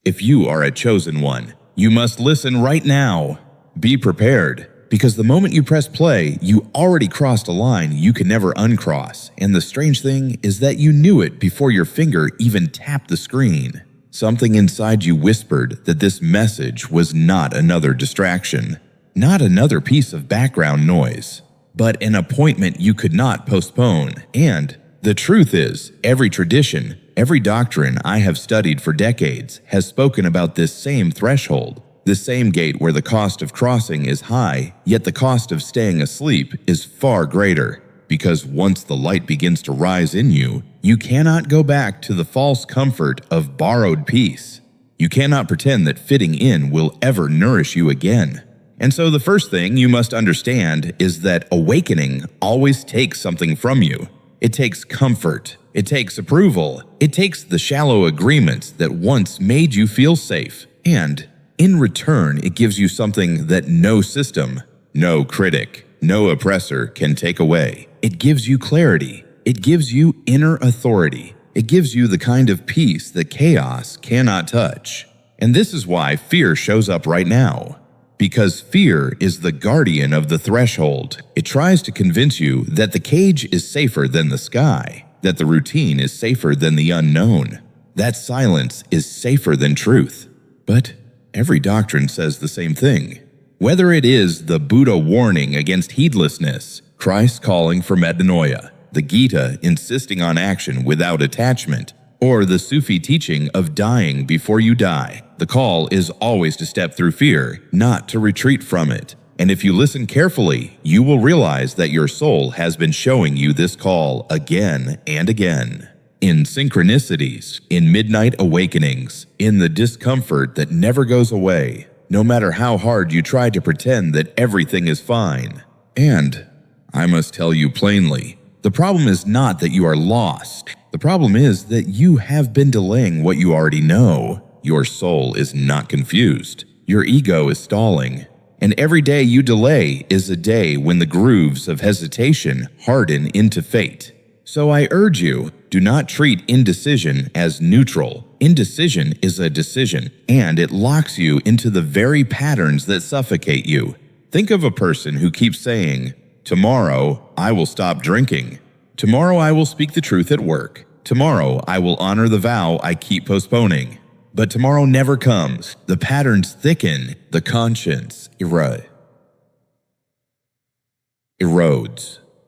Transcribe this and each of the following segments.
If you are a chosen one, you must listen right now. Be prepared, because the moment you press play, you already crossed a line you can never uncross, and the strange thing is that you knew it before your finger even tapped the screen. Something inside you whispered that this message was not another distraction, not another piece of background noise, but an appointment you could not postpone. And the truth is, every tradition, every doctrine I have studied for decades has spoken about this same threshold, the same gate where the cost of crossing is high, yet the cost of staying asleep is far greater, because once the light begins to rise in you, you cannot go back to the false comfort of borrowed peace. You cannot pretend that fitting in will ever nourish you again. And so the first thing you must understand is that awakening always takes something from you. It takes comfort. It takes approval. It takes the shallow agreements that once made you feel safe. And in return, it gives you something that no system, no critic, no oppressor can take away. It gives you clarity. It gives you inner authority. It gives you the kind of peace that chaos cannot touch. And this is why fear shows up right now. Because fear is the guardian of the threshold. It tries to convince you that the cage is safer than the sky, that the routine is safer than the unknown, that silence is safer than truth. But every doctrine says the same thing. Whether it is the Buddha warning against heedlessness, Christ calling for metanoia, the Gita insisting on action without attachment, or the Sufi teaching of dying before you die, the call is always to step through fear, not to retreat from it. And if you listen carefully, you will realize that your soul has been showing you this call again and again. In synchronicities, in midnight awakenings, in the discomfort that never goes away, no matter how hard you try to pretend that everything is fine. And I must tell you plainly, the problem is not that you are lost. The problem is that you have been delaying what you already know. Your soul is not confused. Your ego is stalling. And every day you delay is a day when the grooves of hesitation harden into fate. So I urge you, do not treat indecision as neutral. Indecision is a decision, and it locks you into the very patterns that suffocate you. Think of a person who keeps saying, "Tomorrow, I will stop drinking. Tomorrow, I will speak the truth at work. Tomorrow, I will honor the vow I keep postponing." But tomorrow never comes. The patterns thicken. The conscience erodes.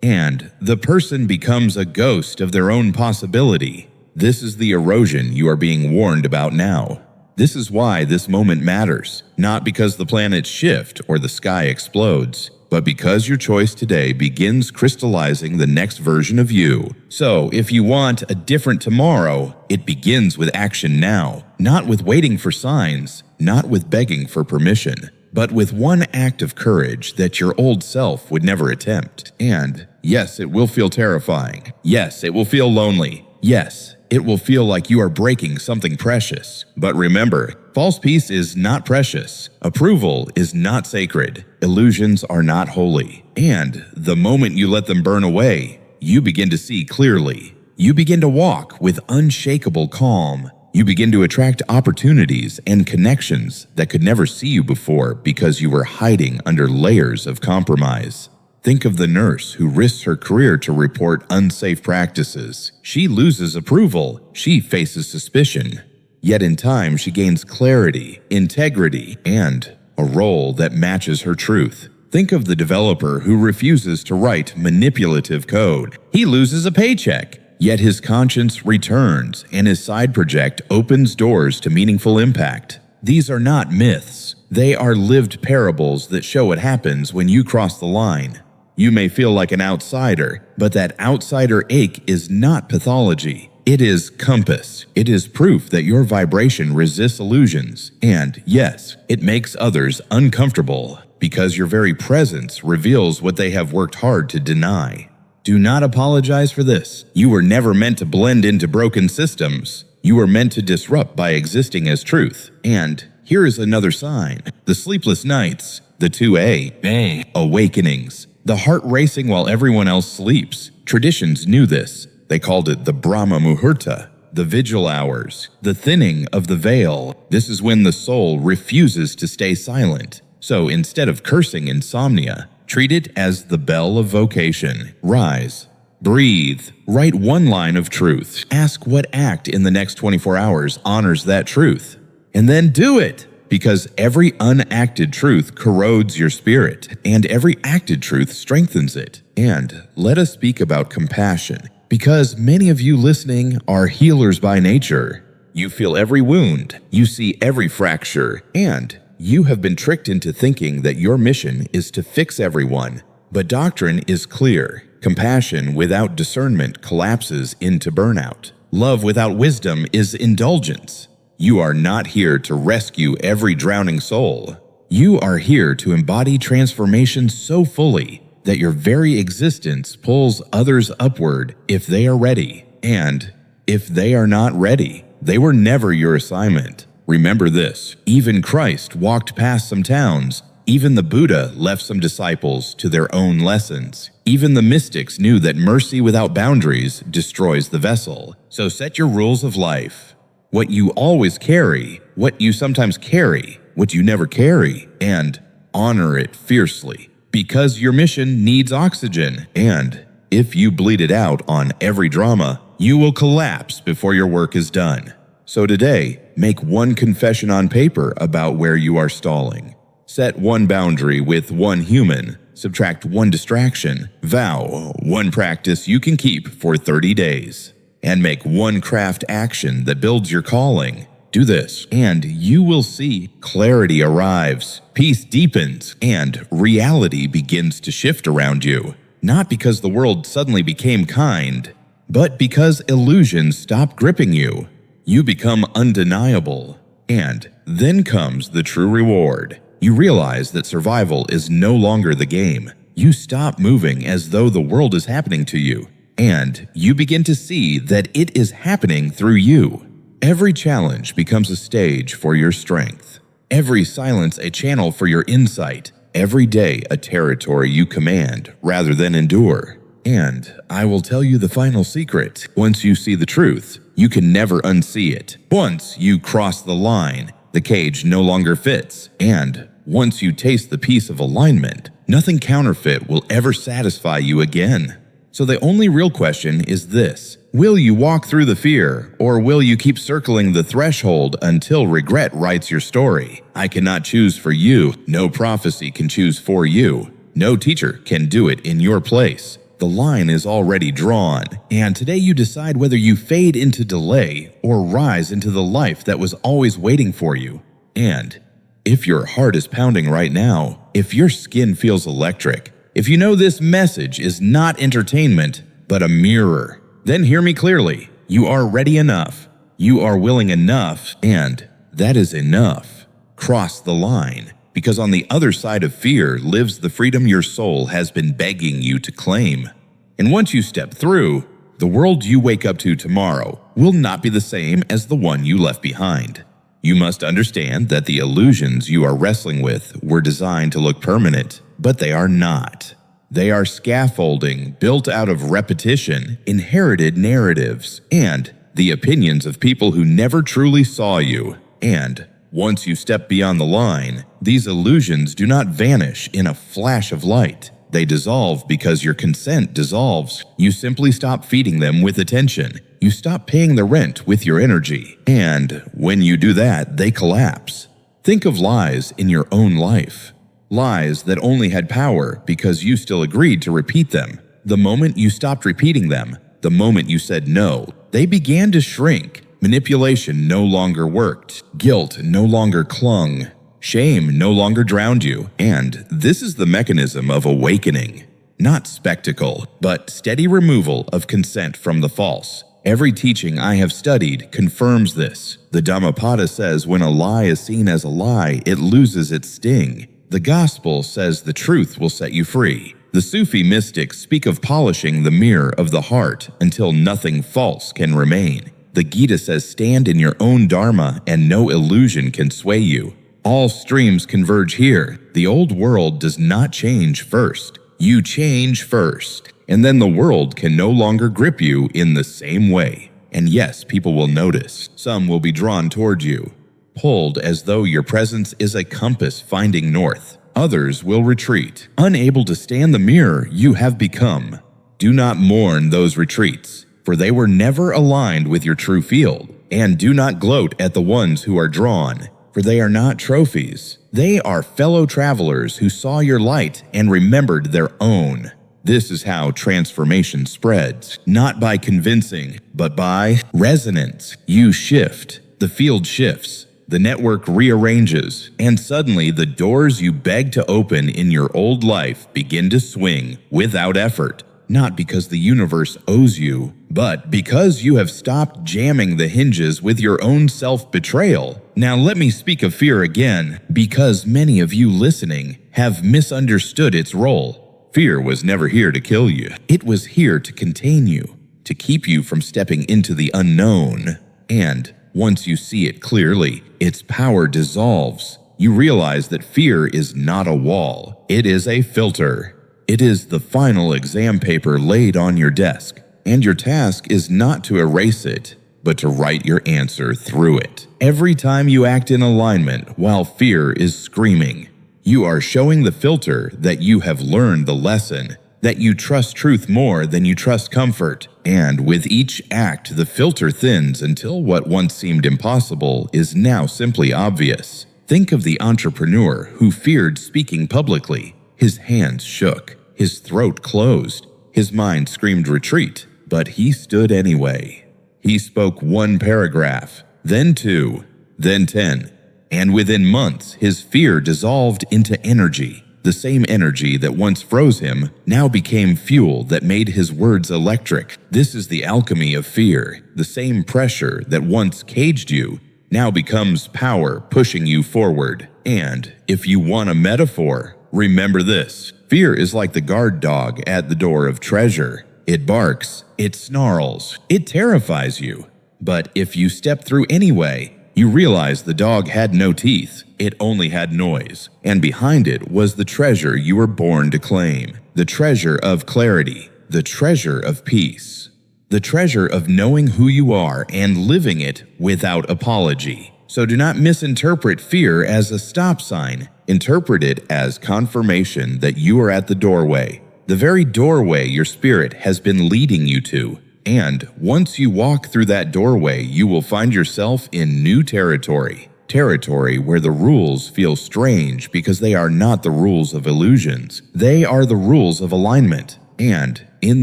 And the person becomes a ghost of their own possibility. This is the erosion you are being warned about now. This is why this moment matters, not because the planets shift or the sky explodes, but because your choice today begins crystallizing the next version of you. So, if you want a different tomorrow, it begins with action now, not with waiting for signs, not with begging for permission, but with one act of courage that your old self would never attempt. And yes, it will feel terrifying. Yes, it will feel lonely. Yes, it will feel like you are breaking something precious. But remember, false peace is not precious. Approval is not sacred. Illusions are not holy. And the moment you let them burn away, you begin to see clearly. You begin to walk with unshakable calm. You begin to attract opportunities and connections that could never see you before because you were hiding under layers of compromise. Think of the nurse who risks her career to report unsafe practices. She loses approval. She faces suspicion. Yet in time, she gains clarity, integrity, and a role that matches her truth. Think of the developer who refuses to write manipulative code. He loses a paycheck. Yet his conscience returns, and his side project opens doors to meaningful impact. These are not myths. They are lived parables that show what happens when you cross the line. You may feel like an outsider, but that outsider ache is not pathology. It is compass. It is proof that your vibration resists illusions. And yes, it makes others uncomfortable because your very presence reveals what they have worked hard to deny. Do not apologize for this. You were never meant to blend into broken systems. You were meant to disrupt by existing as truth. And here is another sign. The sleepless nights, the 2A awakenings, the heart racing while everyone else sleeps. Traditions knew this. They called it the Brahma Muhurta. the vigil hours, the thinning of the veil. This is when the soul refuses to stay silent. So instead of cursing insomnia, treat it as the bell of vocation. Rise. Breathe. Write one line of truth. Ask what act in the next 24 hours honors that truth. And then do it, because every unacted truth corrodes your spirit, and every acted truth strengthens it. And let us speak about compassion, because many of you listening are healers by nature. You feel every wound, you see every fracture, and you have been tricked into thinking that your mission is to fix everyone. But doctrine is clear. Compassion without discernment collapses into burnout. Love without wisdom is indulgence. You are not here to rescue every drowning soul. You are here to embody transformation so fully that your very existence pulls others upward if they are ready. And if they are not ready, they were never your assignment. Remember this, even Christ walked past some towns. Even the Buddha left some disciples to their own lessons. Even the mystics knew that mercy without boundaries destroys the vessel. So set your rules of life. What you always carry, what you sometimes carry, what you never carry, and honor it fiercely. Because your mission needs oxygen, and if you bleed it out on every drama, you will collapse before your work is done. So today, make one confession on paper about where you are stalling. Set one boundary with one human. Subtract one distraction. Vow one practice you can keep for 30 days. And make one craft action that builds your calling. Do this, and you will see clarity arrives, peace deepens, and reality begins to shift around you. Not because the world suddenly became kind, but because illusions stop gripping you. You become undeniable. And then comes the true reward. You realize that survival is no longer the game. You stop moving as though the world is happening to you, and you begin to see that it is happening through you. Every challenge becomes a stage for your strength. Every silence a channel for your insight. Every day a territory you command rather than endure. And I will tell you the final secret. Once you see the truth, you can never unsee it. Once you cross the line, the cage no longer fits. And once you taste the peace of alignment, nothing counterfeit will ever satisfy you again. So the only real question is this: will you walk through the fear, or will you keep circling the threshold until regret writes your story? I cannot choose for you. No prophecy can choose for you. No teacher can do it in your place. The line is already drawn, and today you decide whether you fade into delay or rise into the life that was always waiting for you. And if your heart is pounding right now, if your skin feels electric, if you know this message is not entertainment, but a mirror, then hear me clearly. You are ready enough. You are willing enough, and that is enough. Cross the line, because on the other side of fear lives the freedom your soul has been begging you to claim. And once you step through, the world you wake up to tomorrow will not be the same as the one you left behind. You must understand that the illusions you are wrestling with were designed to look permanent, but they are not. They are scaffolding built out of repetition, inherited narratives, and the opinions of people who never truly saw you. And once you step beyond the line, these illusions do not vanish in a flash of light. They dissolve because your consent dissolves. You simply stop feeding them with attention. You stop paying the rent with your energy. And when you do that, they collapse. Think of lies in your own life. Lies that only had power because you still agreed to repeat them. The moment you stopped repeating them, the moment you said no, they began to shrink. Manipulation no longer worked. Guilt no longer clung. Shame no longer drowned you. And this is the mechanism of awakening. Not spectacle, but steady removal of consent from the false. Every teaching I have studied confirms this. The Dhammapada says when a lie is seen as a lie, it loses its sting. The Gospel says the truth will set you free. The Sufi mystics speak of polishing the mirror of the heart until nothing false can remain. The Gita says stand in your own dharma and no illusion can sway you. All streams converge here. The old world does not change first. You change first, and then the world can no longer grip you in the same way. And yes, people will notice. Some will be drawn toward you, pulled as though your presence is a compass finding north. Others will retreat, unable to stand the mirror you have become. Do not mourn those retreats, for they were never aligned with your true field. And do not gloat at the ones who are drawn, for they are not trophies. They are fellow travelers who saw your light and remembered their own. This is how transformation spreads, not by convincing, but by resonance. You shift, the field shifts, the network rearranges, and suddenly the doors you begged to open in your old life begin to swing without effort. Not because the universe owes you, but because you have stopped jamming the hinges with your own self-betrayal. Now let me speak of fear again, because many of you listening have misunderstood its role. Fear was never here to kill you. It was here to contain you, to keep you from stepping into the unknown. And once you see it clearly, its power dissolves. You realize that fear is not a wall. It is a filter. It is the final exam paper laid on your desk, and your task is not to erase it, but to write your answer through it. Every time you act in alignment while fear is screaming, you are showing the filter that you have learned the lesson, that you trust truth more than you trust comfort. And with each act, the filter thins until what once seemed impossible is now simply obvious. Think of the entrepreneur who feared speaking publicly. His hands shook. His throat closed. His mind screamed retreat, but he stood anyway. He spoke 1 paragraph, then 2, then 10, and within months his fear dissolved into energy. The same energy that once froze him now became fuel that made his words electric. This is the alchemy of fear. The same pressure that once caged you now becomes power pushing you forward. And if you want a metaphor, remember this. Fear is like the guard dog at the door of treasure. It barks, it snarls, it terrifies you. But if you step through anyway, you realize the dog had no teeth. It only had noise. And behind it was the treasure you were born to claim. The treasure of clarity. The treasure of peace. The treasure of knowing who you are and living it without apology. So do not misinterpret fear as a stop sign. Interpret it as confirmation that you are at the doorway, the very doorway your spirit has been leading you to. And once you walk through that doorway, you will find yourself in new territory. Territory where the rules feel strange because they are not the rules of illusions. They are the rules of alignment. And in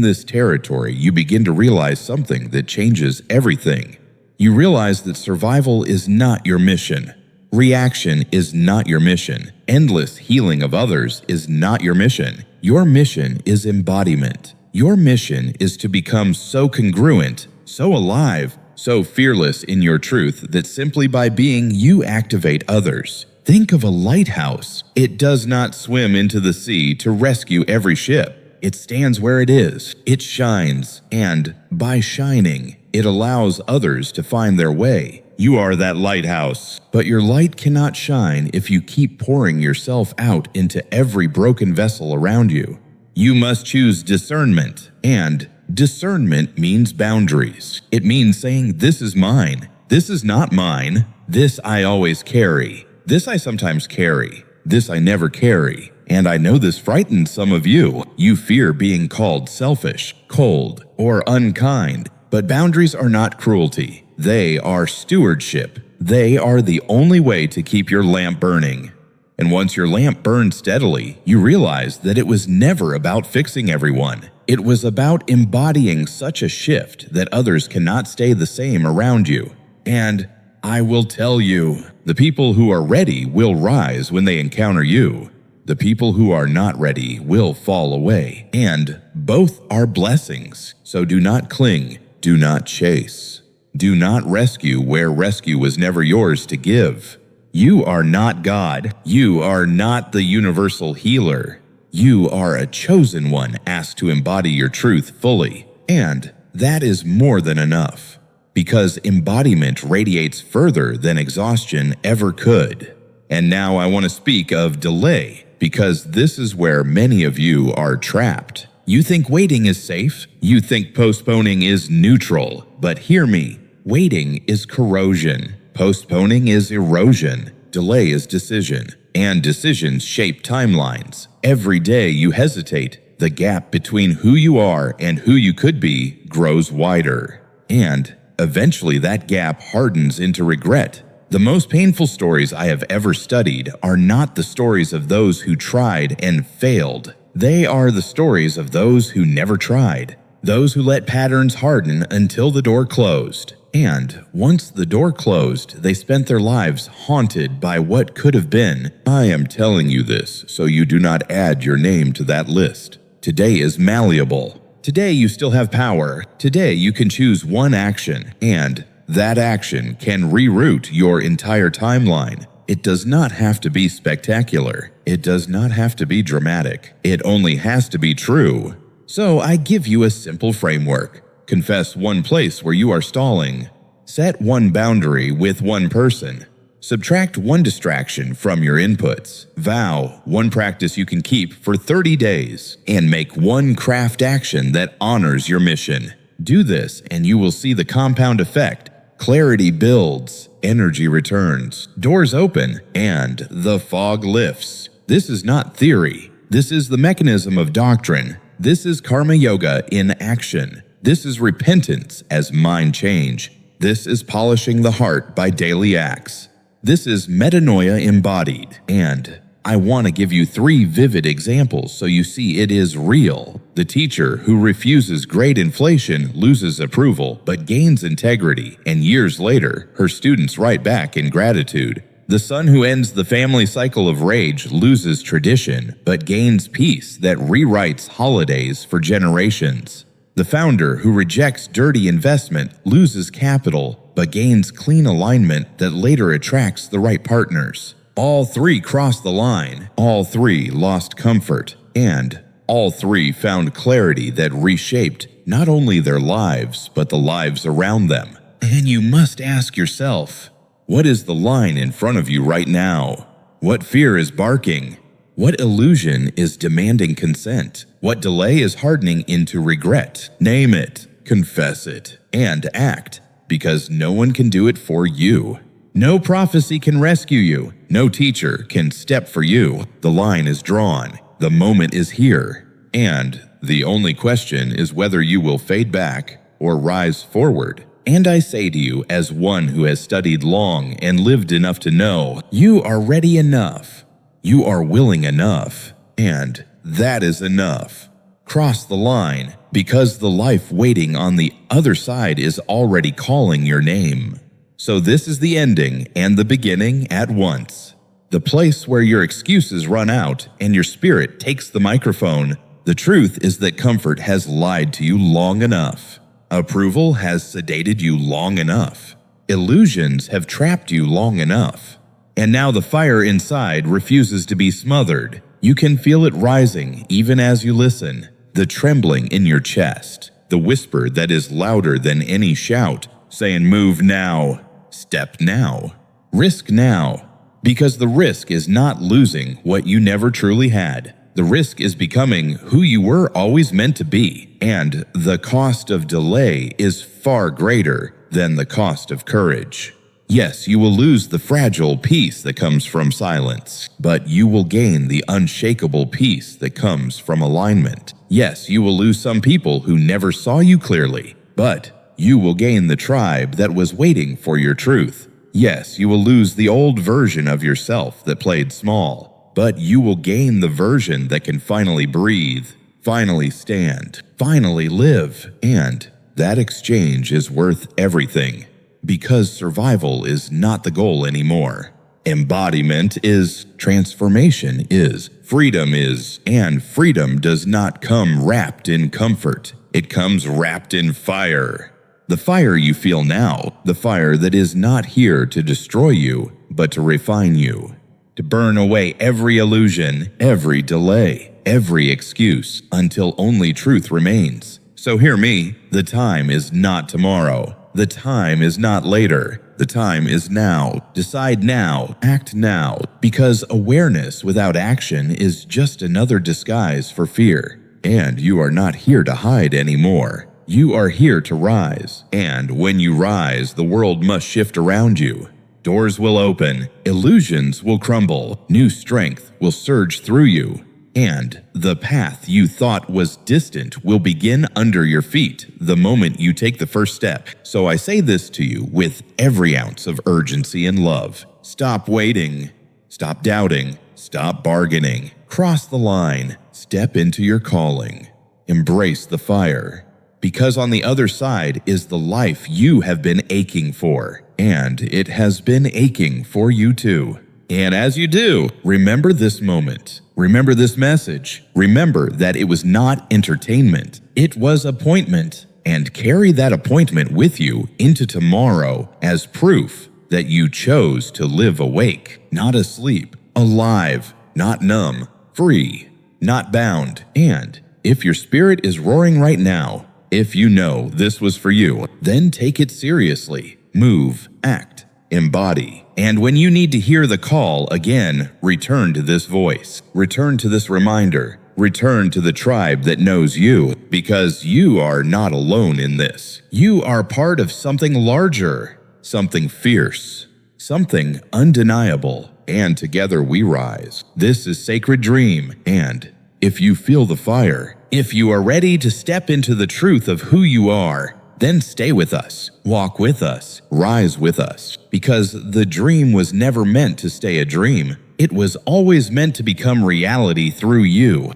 this territory, you begin to realize something that changes everything. You realize that survival is not your mission. Reaction is not your mission. Endless healing of others is not your mission. Your mission is embodiment. Your mission is to become so congruent, so alive, so fearless in your truth that simply by being you activate others. Think of a lighthouse. It does not swim into the sea to rescue every ship. It stands where it is. It shines, and by shining, it allows others to find their way. You are that lighthouse, but your light cannot shine if you keep pouring yourself out into every broken vessel around you. You must choose discernment, and discernment means boundaries. It means saying, this is mine, this is not mine, this I always carry, this I sometimes carry, this I never carry. And I know this frightens some of you. You fear being called selfish, cold, or unkind. But boundaries are not cruelty. They are stewardship. They are the only way to keep your lamp burning. And once your lamp burns steadily, you realize that it was never about fixing everyone. It was about embodying such a shift that others cannot stay the same around you. And I will tell you, the people who are ready will rise when they encounter you. The people who are not ready will fall away, and both are blessings. So do not cling, do not chase. Do not rescue where rescue was never yours to give. You are not God. You are not the universal healer. You are a chosen one asked to embody your truth fully, and that is more than enough, because embodiment radiates further than exhaustion ever could. And now I want to speak of delay, because this is where many of you are trapped. You think waiting is safe? You think postponing is neutral? But hear me, waiting is corrosion. Postponing is erosion. Delay is decision. And decisions shape timelines. Every day you hesitate, the gap between who you are and who you could be grows wider. And eventually that gap hardens into regret. The most painful stories I have ever studied are not the stories of those who tried and failed. They are the stories of those who never tried, those who let patterns harden until the door closed. And once the door closed, they spent their lives haunted by what could have been. I am telling you this so you do not add your name to that list. Today is malleable. Today you still have power. Today you can choose one action, and that action can reroute your entire timeline. It does not have to be spectacular. It does not have to be dramatic. It only has to be true. So I give you a simple framework. Confess one place where you are stalling. Set one boundary with one person. Subtract one distraction from your inputs. Vow one practice you can keep for 30 days. And make one craft action that honors your mission. Do this and you will see the compound effect. Clarity builds, energy returns, doors open, and the fog lifts. This is not theory. This is the mechanism of doctrine. This is karma yoga in action. This is repentance as mind change. This is polishing the heart by daily acts. This is metanoia embodied. And I want to give you 3 vivid examples so you see it is real. The teacher who refuses great inflation loses approval but gains integrity, and years later, her students write back in gratitude. The son who ends the family cycle of rage loses tradition but gains peace that rewrites holidays for generations. The founder who rejects dirty investment loses capital but gains clean alignment that later attracts the right partners. All 3 crossed the line, all 3 lost comfort, and all 3 found clarity that reshaped not only their lives, but the lives around them. And you must ask yourself, what is the line in front of you right now? What fear is barking? What illusion is demanding consent? What delay is hardening into regret? Name it, confess it, and act, because no one can do it for you. No prophecy can rescue you. No teacher can step for you. The line is drawn. The moment is here. And the only question is whether you will fade back or rise forward. And I say to you, as one who has studied long and lived enough to know, you are ready enough. You are willing enough. And that is enough. Cross the line, because the life waiting on the other side is already calling your name. So this is the ending and the beginning at once. The place where your excuses run out and your spirit takes the microphone. The truth is that comfort has lied to you long enough. Approval has sedated you long enough. Illusions have trapped you long enough. And now the fire inside refuses to be smothered. You can feel it rising even as you listen. The trembling in your chest. The whisper that is louder than any shout, saying move now. Step now. Risk now. Because the risk is not losing what you never truly had. The risk is becoming who you were always meant to be. And the cost of delay is far greater than the cost of courage. Yes, you will lose the fragile peace that comes from silence, but you will gain the unshakable peace that comes from alignment. Yes, you will lose some people who never saw you clearly, but you will gain the tribe that was waiting for your truth. Yes, you will lose the old version of yourself that played small, but you will gain the version that can finally breathe, finally stand, finally live, and that exchange is worth everything, because survival is not the goal anymore. Embodiment is, transformation is, freedom is, and freedom does not come wrapped in comfort. It comes wrapped in fire. The fire you feel now, the fire that is not here to destroy you, but to refine you, to burn away every illusion, every delay, every excuse, until only truth remains. So hear me, the time is not tomorrow. The time is not later. The time is now. Decide now, act now, because awareness without action is just another disguise for fear. And you are not here to hide anymore. You are here to rise. And when you rise, the world must shift around you. Doors will open, illusions will crumble, new strength will surge through you. And the path you thought was distant will begin under your feet the moment you take the first step. So I say this to you with every ounce of urgency and love. Stop waiting. Stop doubting. Stop bargaining. Cross the line. Step into your calling. Embrace the fire. Because on the other side is the life you have been aching for. And it has been aching for you too. And as you do, remember this moment. Remember this message. Remember that it was not entertainment. It was appointment. And carry that appointment with you into tomorrow as proof that you chose to live awake, not asleep, alive, not numb, free, not bound. And if your spirit is roaring right now, if you know this was for you, then take it seriously. Move, act, embody. And when you need to hear the call again, return to this voice. Return to this reminder. Return to the tribe that knows you, because you are not alone in this. You are part of something larger, something fierce, something undeniable. And together we rise. This is Sacred Dream. And if you feel the fire, if you are ready to step into the truth of who you are, then stay with us, walk with us, rise with us, because the dream was never meant to stay a dream. It was always meant to become reality through you.